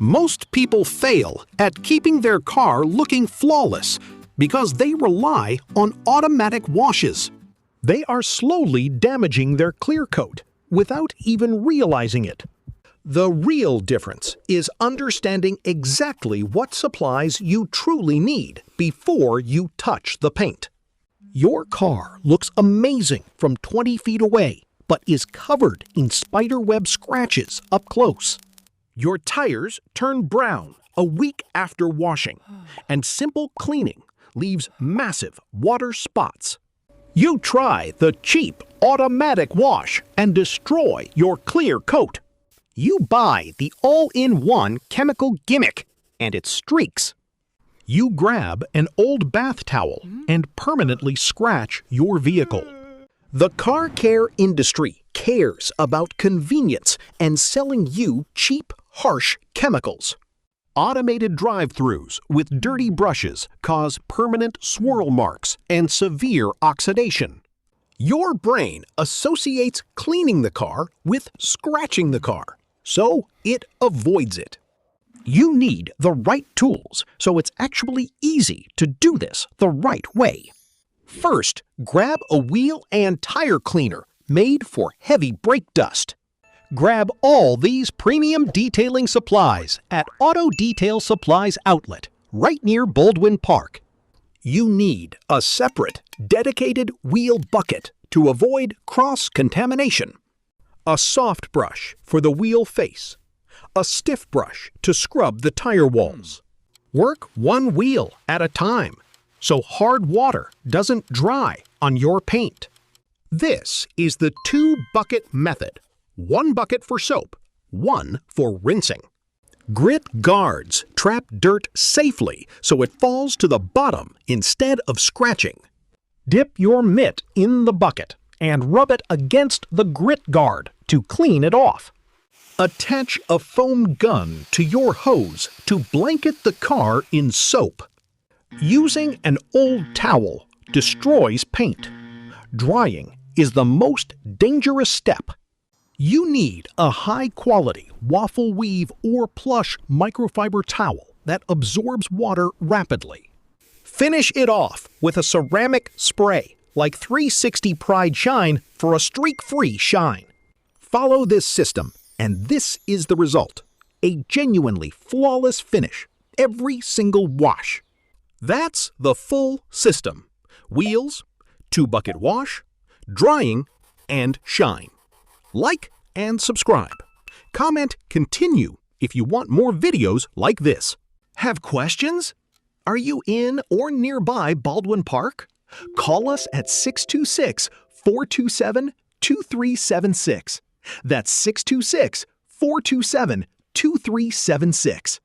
Most people fail at keeping their car looking flawless because they rely on automatic washes. They are slowly damaging their clear coat without even realizing it. The real difference is understanding exactly what supplies you truly need before you touch the paint. Your car looks amazing from 20 feet away, but is covered in spiderweb scratches up close. Your tires turn brown a week after washing, and simple cleaning leaves massive water spots. You try the cheap automatic wash and destroy your clear coat. You buy the all-in-one chemical gimmick, and it streaks. You grab an old bath towel and permanently scratch your vehicle. The car care industry cares about convenience and selling you cheap, harsh chemicals. Automated drive-thrus with dirty brushes cause permanent swirl marks and severe oxidation. Your brain associates cleaning the car with scratching the car, so it avoids it. You need the right tools, so it's actually easy to do this the right way. First, grab a wheel and tire cleaner made for heavy brake dust. Grab all these premium detailing supplies at Auto Detail Supplies Outlet, right near Baldwin Park. You need a separate, dedicated wheel bucket to avoid cross-contamination, a soft brush for the wheel face, a stiff brush to scrub the tire walls. Work one wheel at a time, so hard water doesn't dry on your paint. This is the two-bucket method. One bucket for soap, one for rinsing. Grit guards trap dirt safely so it falls to the bottom instead of scratching. Dip your mitt in the bucket and rub it against the grit guard to clean it off. Attach a foam gun to your hose to blanket the car in soap. Using an old towel destroys paint. Drying is the most dangerous step. You need a high-quality waffle weave or plush microfiber towel that absorbs water rapidly. Finish it off with a ceramic spray like 360 Pride Shine for a streak-free shine. Follow this system, and this is the result: a genuinely flawless finish every single wash. That's the full system: wheels, two-bucket wash, drying, and shine. Like and subscribe. Comment continue if you want more videos like this. Have questions? Are you in or nearby Baldwin Park? Call us at 626-427-2376. That's 626-427-2376.